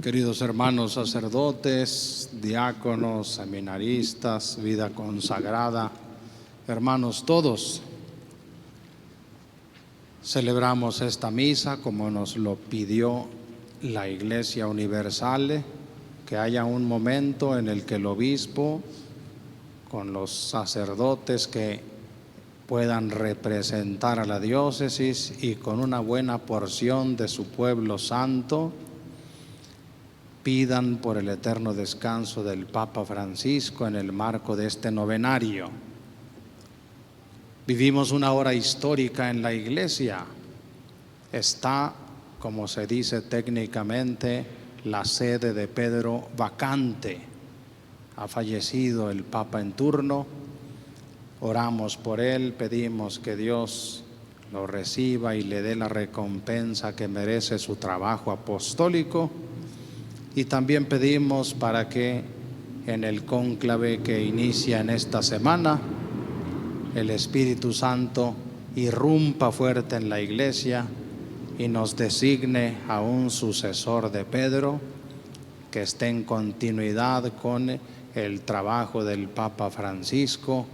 Queridos hermanos sacerdotes, diáconos, seminaristas, vida consagrada, hermanos todos, celebramos esta misa como nos lo pidió la Iglesia Universal, que haya un momento en el que el obispo, con los sacerdotes que puedan representar a la diócesis y con una buena porción de su pueblo santo, pidan por el eterno descanso del Papa Francisco en el marco de este novenario. Vivimos una hora histórica en la Iglesia. Está, como se dice técnicamente, la sede de Pedro vacante. Ha fallecido el Papa en turno. Oramos por él, pedimos que Dios lo reciba y le dé la recompensa que merece su trabajo apostólico. Y también pedimos para que en el cónclave que inicia en esta semana, el Espíritu Santo irrumpa fuerte en la Iglesia y nos designe a un sucesor de Pedro que esté en continuidad con el trabajo del Papa Francisco,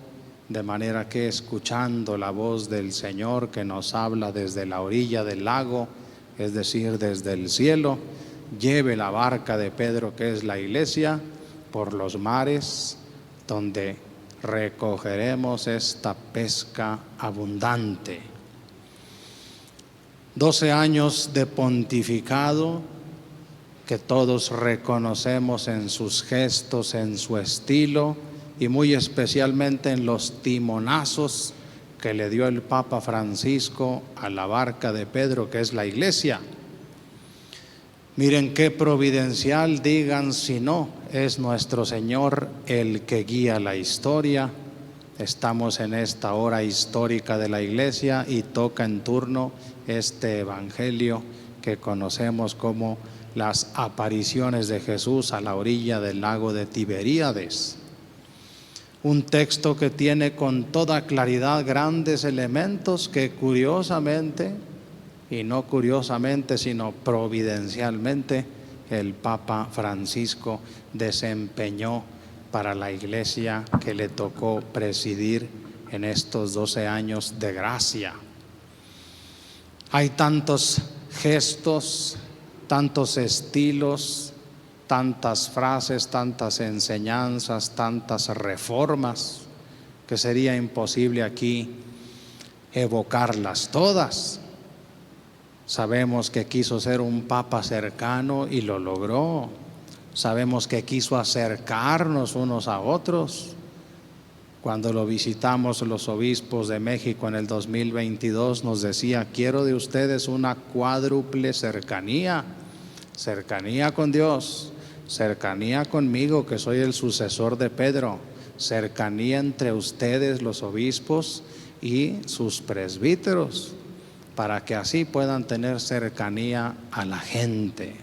de manera que escuchando la voz del Señor que nos habla desde la orilla del lago, es decir, desde el cielo, lleve la barca de Pedro, que es la Iglesia, por los mares, donde recogeremos esta pesca abundante. 12 años de pontificado que todos reconocemos en sus gestos, en su estilo y muy especialmente en los timonazos que le dio el Papa Francisco a la barca de Pedro, que es la Iglesia. Miren qué providencial, digan si no, es nuestro Señor el que guía la historia. Estamos en esta hora histórica de la Iglesia y toca en turno este evangelio que conocemos como las apariciones de Jesús a la orilla del lago de Tiberíades. Un texto que tiene con toda claridad grandes elementos que curiosamente, y no curiosamente, sino providencialmente, el Papa Francisco desempeñó para la Iglesia que le tocó presidir en estos 12 años de gracia. Hay tantos gestos, tantos estilos, tantas frases, tantas enseñanzas, tantas reformas, que sería imposible aquí evocarlas todas. Sabemos que quiso ser un papa cercano y lo logró. Sabemos que quiso acercarnos unos a otros. Cuando lo visitamos los obispos de México en el 2022 nos decía: quiero de ustedes una cuádruple cercanía. Cercanía con Dios, cercanía conmigo que soy el sucesor de Pedro, cercanía entre ustedes los obispos y sus presbíteros, para que así puedan tener cercanía a la gente.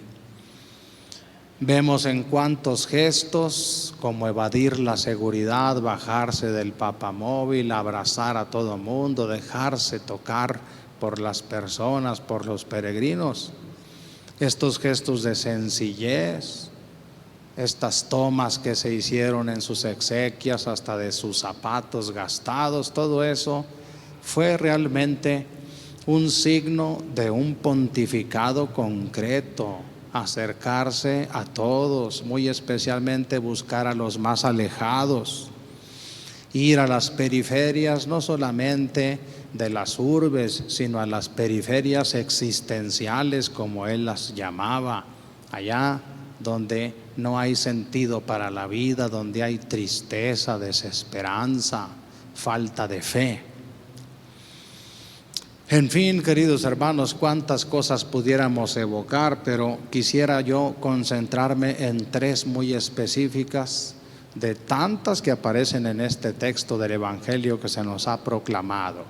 Vemos en cuántos gestos, como evadir la seguridad, bajarse del papamóvil, abrazar a todo mundo, dejarse tocar por las personas, por los peregrinos. Estos gestos de sencillez, estas tomas que se hicieron en sus exequias, hasta de sus zapatos gastados, todo eso fue realmente un signo de un pontificado concreto, acercarse a todos, muy especialmente buscar a los más alejados, ir a las periferias, no solamente de las urbes, sino a las periferias existenciales, como él las llamaba, allá donde no hay sentido para la vida, donde hay tristeza, desesperanza, falta de fe. En fin, queridos hermanos, cuántas cosas pudiéramos evocar, pero quisiera yo concentrarme en 3 muy específicas de tantas que aparecen en este texto del Evangelio que se nos ha proclamado.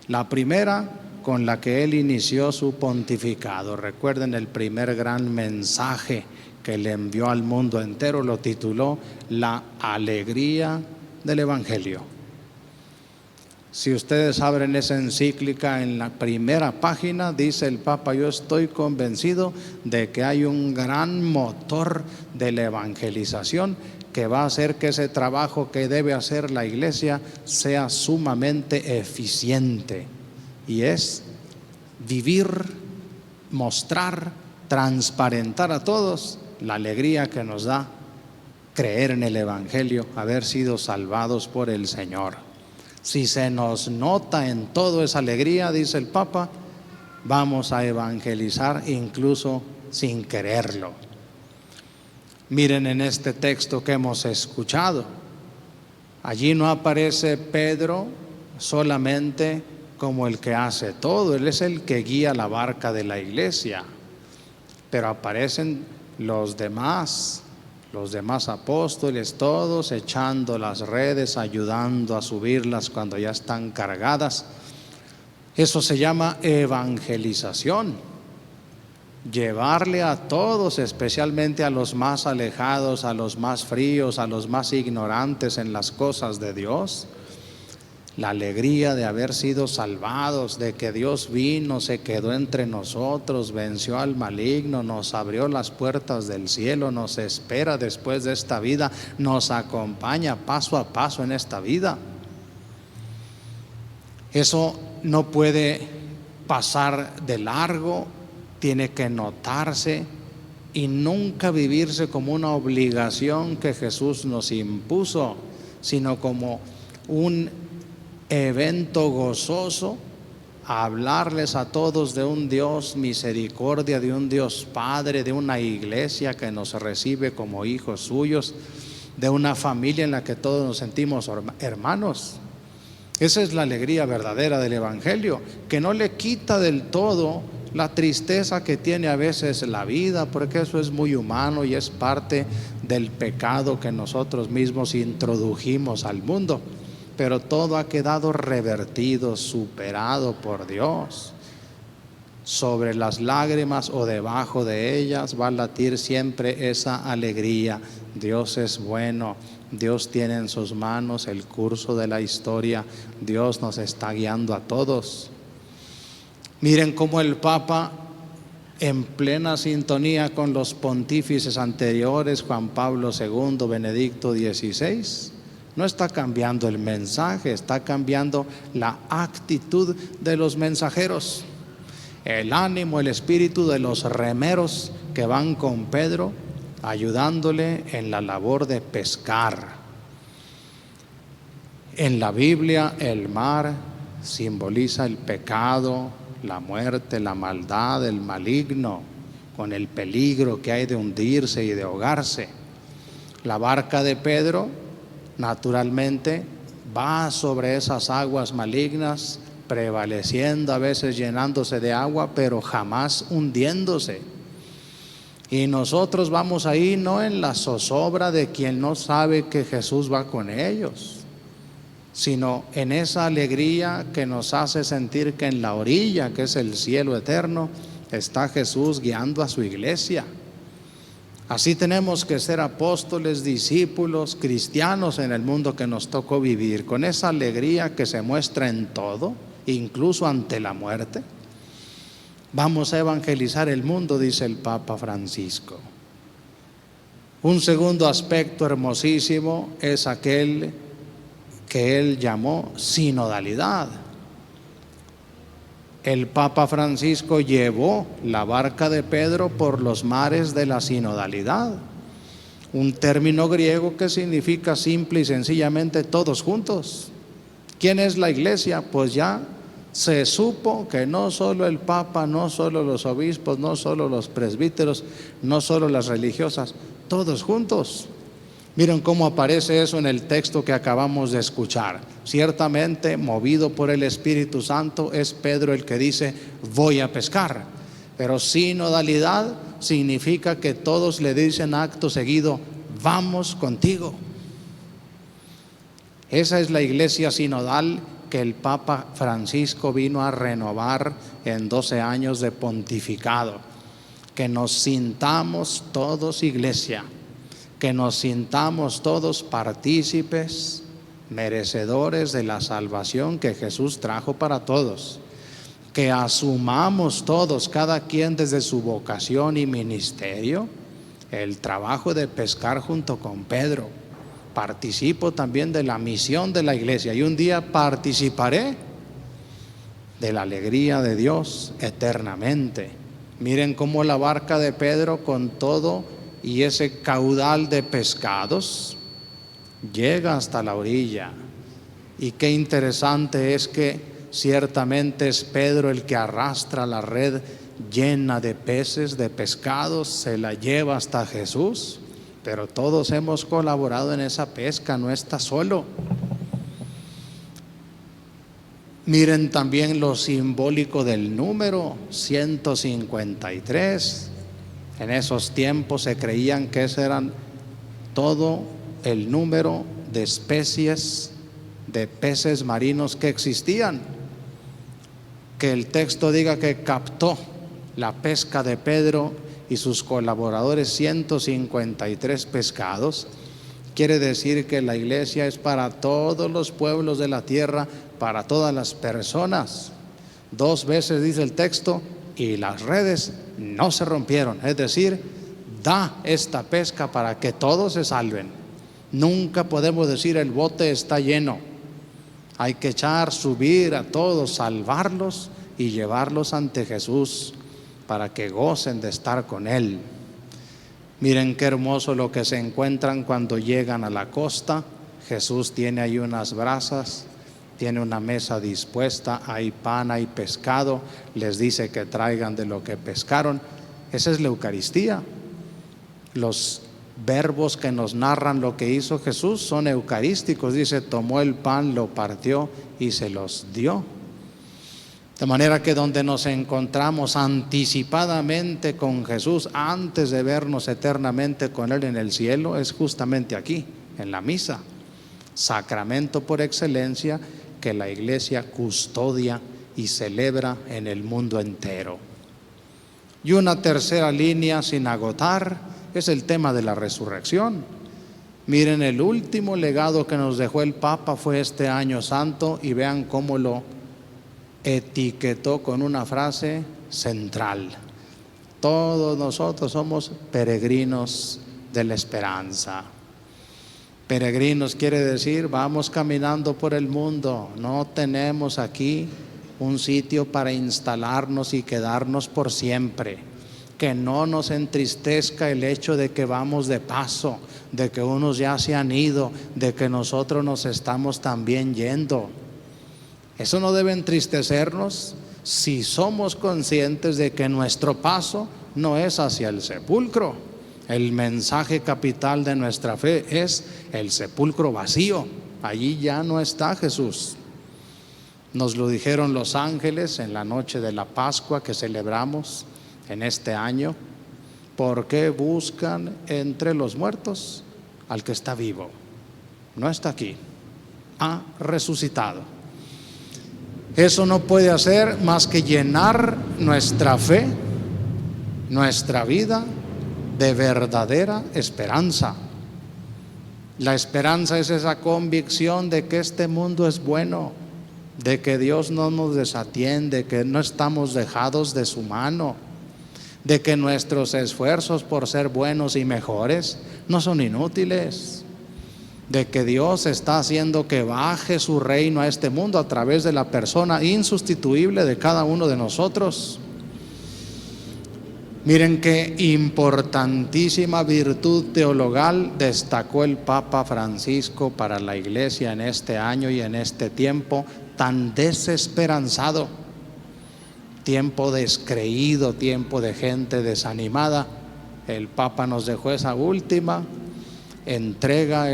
La primera, con la que él inició su pontificado. Recuerden el primer gran mensaje que le envió al mundo entero, lo tituló La alegría del Evangelio. Si ustedes abren esa encíclica, en la primera página dice el Papa: yo estoy convencido de que hay un gran motor de la evangelización que va a hacer que ese trabajo que debe hacer la Iglesia sea sumamente eficiente, y es vivir, mostrar, transparentar a todos la alegría que nos da creer en el Evangelio, haber sido salvados por el Señor. Si se nos nota en todo esa alegría, dice el Papa, vamos a evangelizar incluso sin quererlo. Miren en este texto que hemos escuchado, allí no aparece Pedro solamente como el que hace todo, él es el que guía la barca de la iglesia, pero aparecen los demás apóstoles, todos echando las redes, ayudando a subirlas cuando ya están cargadas. Eso se llama evangelización. Llevarle a todos, especialmente a los más alejados, a los más fríos, a los más ignorantes en las cosas de Dios, la alegría de haber sido salvados, de que Dios vino, se quedó entre nosotros, venció al maligno, nos abrió las puertas del cielo, nos espera después de esta vida, nos acompaña paso a paso en esta vida. Eso no puede pasar de largo, tiene que notarse y nunca vivirse como una obligación que Jesús nos impuso, sino como un evento gozoso, a hablarles a todos de un Dios misericordia, de un Dios Padre, de una iglesia que nos recibe como hijos suyos, de una familia en la que todos nos sentimos hermanos. Esa es la alegría verdadera del Evangelio, que no le quita del todo la tristeza que tiene a veces la vida, porque eso es muy humano y es parte del pecado que nosotros mismos introdujimos al mundo. Pero todo ha quedado revertido, superado por Dios. Sobre las lágrimas o debajo de ellas va a latir siempre esa alegría. Dios es bueno, Dios tiene en sus manos el curso de la historia, Dios nos está guiando a todos. Miren cómo el Papa, en plena sintonía con los pontífices anteriores, Juan Pablo II, Benedicto XVI, no está cambiando el mensaje, está cambiando la actitud de los mensajeros, el ánimo, el espíritu de los remeros que van con Pedro, ayudándole en la labor de pescar. En la Biblia, el mar simboliza el pecado, la muerte, la maldad, el maligno, con el peligro que hay de hundirse y de ahogarse. La barca de Pedro, naturalmente, va sobre esas aguas malignas, prevaleciendo, a veces llenándose de agua, pero jamás hundiéndose. Y nosotros vamos ahí no en la zozobra de quien no sabe que Jesús va con ellos, sino en esa alegría que nos hace sentir que en la orilla, que es el cielo eterno, está Jesús guiando a su iglesia. Así tenemos que ser apóstoles, discípulos, cristianos en el mundo que nos tocó vivir, con esa alegría que se muestra en todo, incluso ante la muerte. Vamos a evangelizar el mundo, dice el Papa Francisco. Un segundo aspecto hermosísimo es aquel que él llamó sinodalidad. El Papa Francisco llevó la barca de Pedro por los mares de la sinodalidad, un término griego que significa simple y sencillamente todos juntos. ¿Quién es la iglesia? Pues ya se supo que no solo el Papa, no solo los obispos, no solo los presbíteros, no solo las religiosas, todos juntos. Miren cómo aparece eso en el texto que acabamos de escuchar. Ciertamente, movido por el Espíritu Santo, es Pedro el que dice: voy a pescar. Pero sinodalidad significa que todos le dicen acto seguido: vamos contigo. Esa es la iglesia sinodal que el Papa Francisco vino a renovar en 12 años de pontificado. Que nos sintamos todos iglesia, que nos sintamos todos partícipes merecedores de la salvación que Jesús trajo para todos. Que asumamos todos, cada quien desde su vocación y ministerio, el trabajo de pescar junto con Pedro. Participo también de la misión de la iglesia y un día participaré de la alegría de Dios eternamente. Miren cómo la barca de Pedro, con todo y ese caudal de pescados, llega hasta la orilla. Y qué interesante es que ciertamente es Pedro el que arrastra la red llena de peces, de pescados, se la lleva hasta Jesús, pero todos hemos colaborado en esa pesca, no está solo. Miren también lo simbólico del número 153. En esos tiempos se creían que ese eran todo el número de especies de peces marinos que existían. Que el texto diga que captó la pesca de Pedro y sus colaboradores 153 pescados, quiere decir que la iglesia es para todos los pueblos de la tierra, para todas las personas. 2 veces dice el texto, y las redes no se rompieron, es decir, da esta pesca para que todos se salven. Nunca podemos decir el bote está lleno. Hay que subir a todos, salvarlos y llevarlos ante Jesús para que gocen de estar con Él. Miren qué hermoso lo que se encuentran cuando llegan a la costa. Jesús tiene ahí unas brasas, tiene una mesa dispuesta, hay pan, hay pescado, les dice que traigan de lo que pescaron. Esa es la Eucaristía. Los verbos que nos narran lo que hizo Jesús son eucarísticos. Dice, tomó el pan, lo partió y se los dio. De manera que donde nos encontramos anticipadamente con Jesús antes de vernos eternamente con Él en el cielo es justamente aquí, en la misa, sacramento por excelencia que la iglesia custodia y celebra en el mundo entero. Y una tercera línea sin agotar es el tema de la resurrección. Miren, el último legado que nos dejó el Papa fue este año santo y vean cómo lo etiquetó con una frase central: todos nosotros somos peregrinos de la esperanza. Peregrinos quiere decir vamos caminando por el mundo, no tenemos aquí un sitio para instalarnos y quedarnos por siempre. Que no nos entristezca el hecho de que vamos de paso, de que unos ya se han ido, de que nosotros nos estamos también yendo. Eso no debe entristecernos si somos conscientes de que nuestro paso no es hacia el sepulcro. El mensaje capital de nuestra fe es el sepulcro vacío. Allí ya no está Jesús. Nos lo dijeron los ángeles en la noche de la Pascua que celebramos en este año. ¿Por qué buscan entre los muertos al que está vivo? No está aquí, ha resucitado. Eso no puede hacer más que llenar nuestra fe, nuestra vida de verdadera esperanza. La esperanza es esa convicción de que este mundo es bueno, de que Dios no nos desatiende, que no estamos dejados de su mano, de que nuestros esfuerzos por ser buenos y mejores no son inútiles, de que Dios está haciendo que baje su reino a este mundo a través de la persona insustituible de cada uno de nosotros. Miren qué importantísima virtud teologal destacó el Papa Francisco para la iglesia en este año y en este tiempo tan desesperanzado, tiempo descreído, tiempo de gente desanimada. El Papa nos dejó esa última entrega,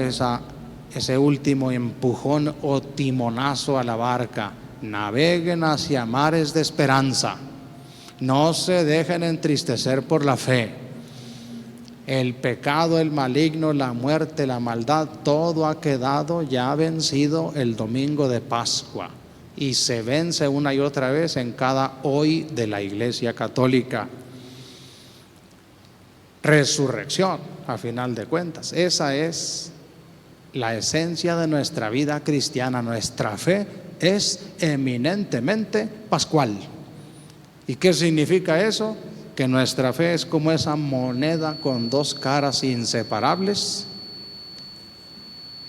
ese último empujón o timonazo a la barca: naveguen hacia mares de esperanza, no se dejen entristecer por la fe. El pecado, el maligno, la muerte, la maldad, todo ha quedado ya vencido el domingo de Pascua, y se vence una y otra vez en cada hoy de la Iglesia Católica. Resurrección, a final de cuentas, esa es La esencia de nuestra vida cristiana, nuestra fe, es eminentemente pascual. ¿Y qué significa eso? Que nuestra fe es como esa moneda con dos caras inseparables: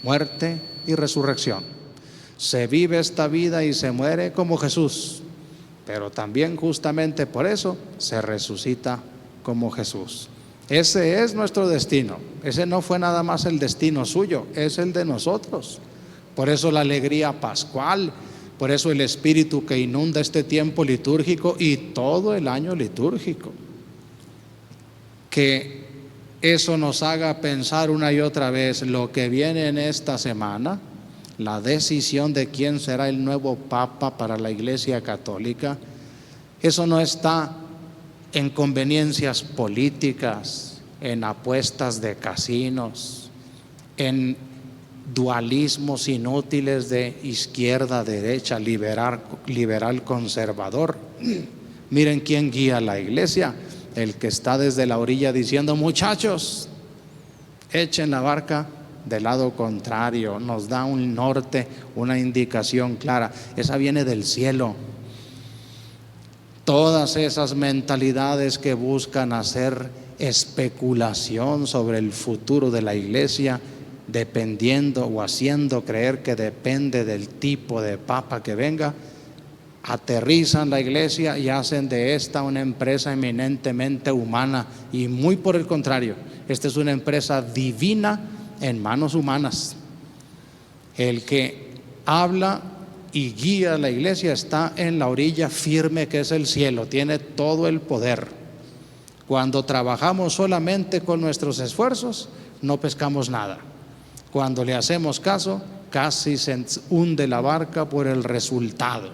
muerte y resurrección. Se vive esta vida y se muere como Jesús, pero también justamente por eso se resucita como Jesús. Ese es nuestro destino. Ese no fue nada más el destino suyo, es el de nosotros. Por eso la alegría pascual, por eso el espíritu que inunda este tiempo litúrgico y todo el año litúrgico. Que eso nos haga pensar una y otra vez lo que viene en esta semana, la decisión de quién será el nuevo Papa para la Iglesia Católica. Eso no está en conveniencias políticas, en apuestas de casinos, en dualismos inútiles de izquierda, derecha, liberal, conservador. Miren quién guía la Iglesia, el que está desde la orilla diciendo: muchachos, echen la barca del lado contrario. Nos da un norte, una indicación clara. Esa viene del cielo. Todas esas mentalidades que buscan hacer especulación sobre el futuro de la Iglesia, dependiendo o haciendo creer que depende del tipo de papa que venga, aterrizan la Iglesia y hacen de esta una empresa eminentemente humana, y muy por el contrario, esta es una empresa divina en manos humanas. El que habla y guía a la Iglesia está en la orilla firme que es el cielo, tiene todo el poder. Cuando trabajamos solamente con nuestros esfuerzos, no pescamos nada. Cuando le hacemos caso, casi se hunde la barca por el resultado.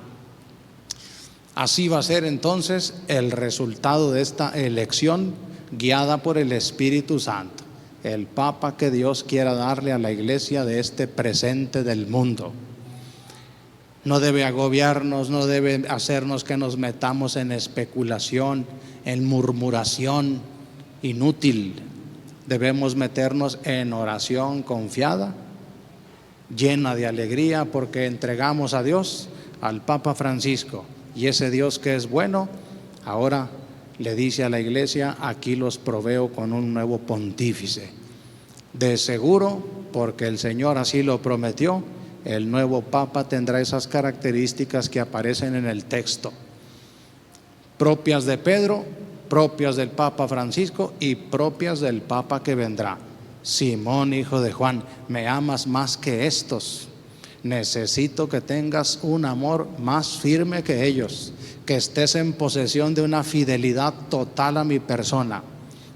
Así va a ser entonces el resultado de esta elección guiada por el Espíritu Santo, el Papa que Dios quiera darle a la Iglesia de este presente del mundo. No debe agobiarnos, no debe hacernos que nos metamos en especulación, en murmuración inútil. Debemos meternos en oración confiada, llena de alegría, porque entregamos a Dios, al Papa Francisco, y ese Dios que es bueno, ahora le dice a la Iglesia: aquí los proveo con un nuevo pontífice. De seguro, porque el Señor así lo prometió, el nuevo Papa tendrá esas características que aparecen en el texto, propias de Pedro, propias del Papa Francisco y propias del Papa que vendrá. Simón, hijo de Juan, ¿me amas más que estos? Necesito que tengas un amor más firme que ellos, que estés en posesión de una fidelidad total a mi persona,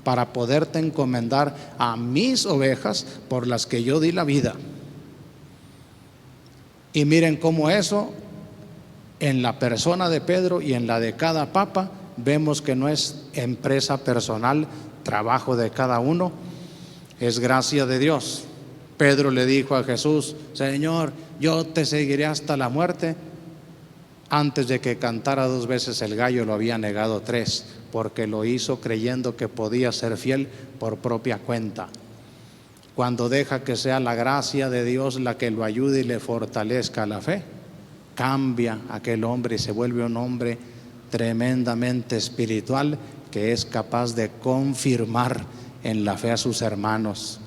para poderte encomendar a mis ovejas por las que yo di la vida. Y miren cómo eso, en la persona de Pedro y en la de cada papa, vemos que no es empresa personal, trabajo de cada uno, es gracia de Dios. Pedro le dijo a Jesús: Señor, yo te seguiré hasta la muerte. Antes de que cantara 2 veces el gallo, lo había negado 3, porque lo hizo creyendo que podía ser fiel por propia cuenta. Cuando deja que sea la gracia de Dios la que lo ayude y le fortalezca la fe, cambia aquel hombre y se vuelve un hombre tremendamente espiritual, que es capaz de confirmar en la fe a sus hermanos.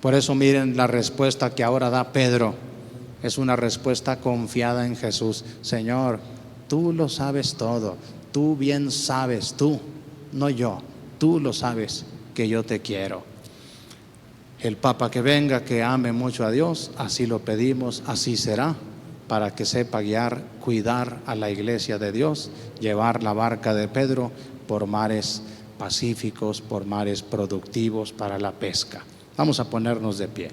Por eso miren la respuesta que ahora da Pedro. Es una respuesta confiada en Jesús. Señor, tú lo sabes todo, tú bien sabes, tú, no yo, tú lo sabes que yo te quiero. El Papa que venga, que ame mucho a Dios, así lo pedimos, así será, para que sepa guiar, cuidar a la Iglesia de Dios, llevar la barca de Pedro por mares pacíficos, por mares productivos para la pesca. Vamos a ponernos de pie.